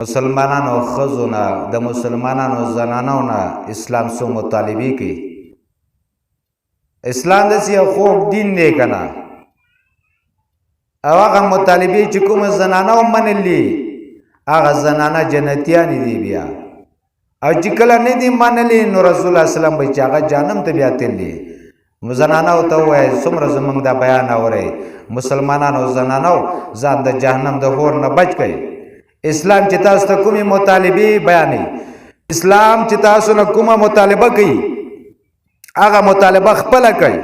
مسلمانانو خزونه د مسلمانانو زنانو نه اسلام سو مطالبه کوي. اسلام د یو خوږ دین دی کنه، او هغه مطالبه چې کوم زنانو منلي هغه زنانه جنتیان دي بیا، او چې کله نه دي منلي نو رسول الله سلام به چې هغه جهنم ته بیا تللی. زنانو ته وایي څومره زمونږ دا بیان اورئ، مسلمانانو زنانو ځان د جهنم د اور نه بچ کړئ. اسلام چې تاسو ته کومې مطالبه بیانې، اسلام چې تاسو نه کومه مطالبه کوي هغه مطالبه خپل کوي،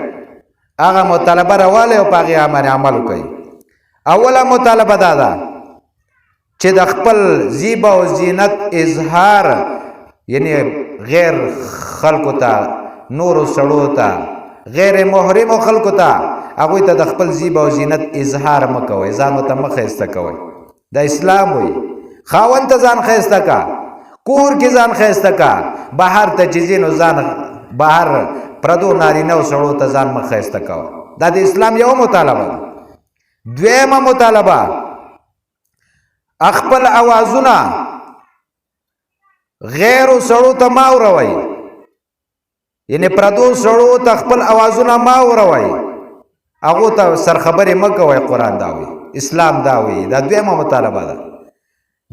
هغه مطالبه راواله او په هغه عمل کوي. اوله مطالبه دا ده چې د خپل زیبا او زینت اظهار، یعنی غیر خلکو ته، نور سړو ته، غیر محرم خلکو ته، هغه ته د خپل زیبا او زینت اظهار مکوئ، ځان ته مخېسته کوئ. د اسلام وی خاوند ته ځان خېسته کا، کور کې ځان خېسته کا، بهر ته چیزینو ځان بهر پردو نارینه او سړو ته ځان مخېسته کا. دا د اسلام یو مطالبه. دویمه مطالبه خپل اوازونه غیر سړو ته ما اوروي، یعنی پردو سړو ته خپل اوازونه ما اوروي، هغه ته سرخبري مکوئ. قرآن دا وی، اسلام دا وی. دا دویمه مطالبه ده.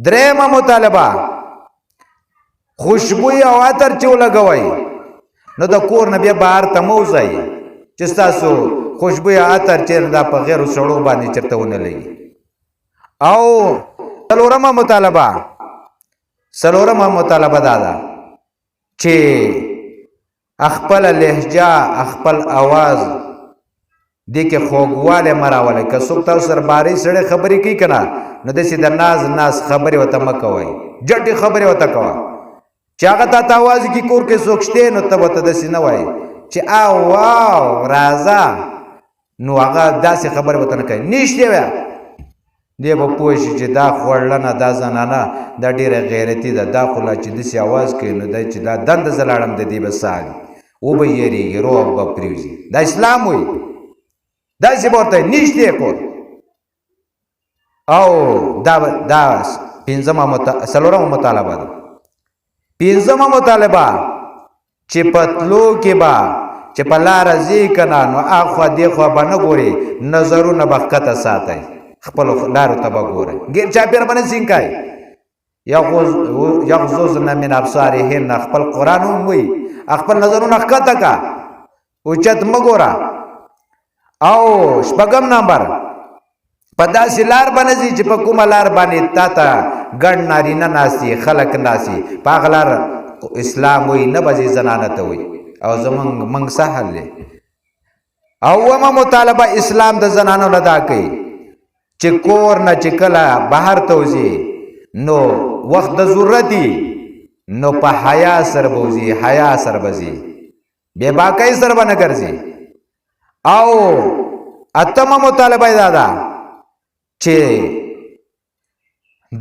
دریمه مطالبه خوشبوئی او عطر چې ولګوئ نو د کور نه بیا بهر ته مه وځئ چې ستاسو خوشبوئی عطر چېرته دا په غیرو سړو باندې چېرته ونه لګي. او څلورمه مطالبه دا ده چې خپل لهجه، خپل اواز دې کې خوږوالی مه راولئ. که څوک تاسو سره باري سړی خبرې کوي که نه، نو داسې د ناز خبرې ورته مه کوئ، جټې خبرې ورته کوه. چې هغه تا ته اواز کي کور کې څوک شته نو ته ورته داسې نه وایي چې واو راځه، نو هغه داسې خبرې ورته نه کوي. نشته وایه، دی به پوه شي چې دا خوړلنه، دا زنانه دا ډېره غیرتي ده، دا خو لا چې داسې اواز کوي نو دی چې دا دنده زه لاړم د دې به ساږي، وبه یېرېږي، روح به پرېوځي. دا اسلام وایي. داسې به ورته نشته کور. او دا څلورمه مطالبه ده. پنځمه مطالبه چې پتلو کې به چې په لاره ځي که نه نو اخوا دېخوا به نه ګوري، نظرونه به ښکته ساتئ، خپلو لارو ته به ګورئ، ګیر چاپېر به نه سینکئ. یغضضن من ابصارهن، خپل قرآن هم وایي خپل نظرونه ښکته که، اوچت مه ګوره. او شپږم نمبر په داسې لار به نه ځي چې په کومه لار باندې تا ته ګڼ نارینه ناستي، خلک ناستي، په هغه لار اسلام وایي نه به ځي زنانه ته وایي. او زمونږ سهل دی. اومه مطالبه اسلام د زنانو نه دا کوي چې کور نه چې کله بهر ته وځي نو وخت د ضرورتي نو په حیا سره به وځي، حیا سره به ځي، بې باکۍ سره به نه ګرځي. او اتمه مطالبه دا ده چې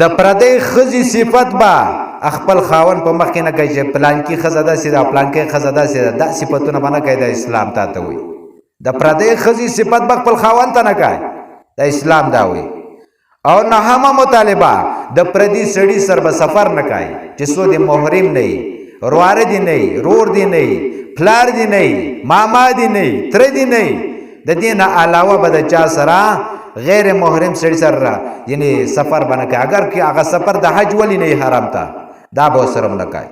د پردۍ ښځې صفت به خپل خاوند په مخ کې نه کوي چې پلانکي ښځه داسې ده، پلانکۍ ښځه داسې ده، دا صفتونه به نه کوي. د اسلام تا ته وایي د پردۍ ښځې صفت به خپل خاوند ته نه کوي. د اسلام دا وایي. او نهمه مطالبه د پردي سړي سره به سفر نه کوي چې څو د محرم نه وي، رواره دي نه وي، رور دي نه وي، پلار دي نه وي، ماما دي نه وي، تره دي نه وي. د دې نه علاوه به د چا سره غیر محرم سړي سره یعنی سفر به نه کوي. اگر که هغه سفر د حج ولې نه حرام ته، دا به ورسره نه کوي.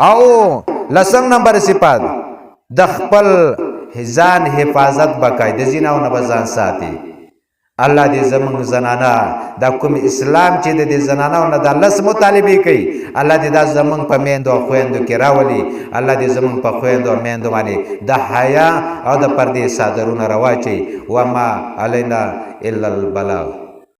او لسم نمبر صفت د خپل ځان حفاظت به کوي، د زیناو نه به ځان ساتي. الله دې زمونږ زنانه دا کوم اسلام چې د دې زنانو نه دا لس مطالبې کوي، الله دې دا زمونږ په میندو او خویندو کې راولي. الله دې زمونږ په خویندو او میندو باندې د حیا او د پردې صادرونه رواچي. وما علینا الا البلاغ.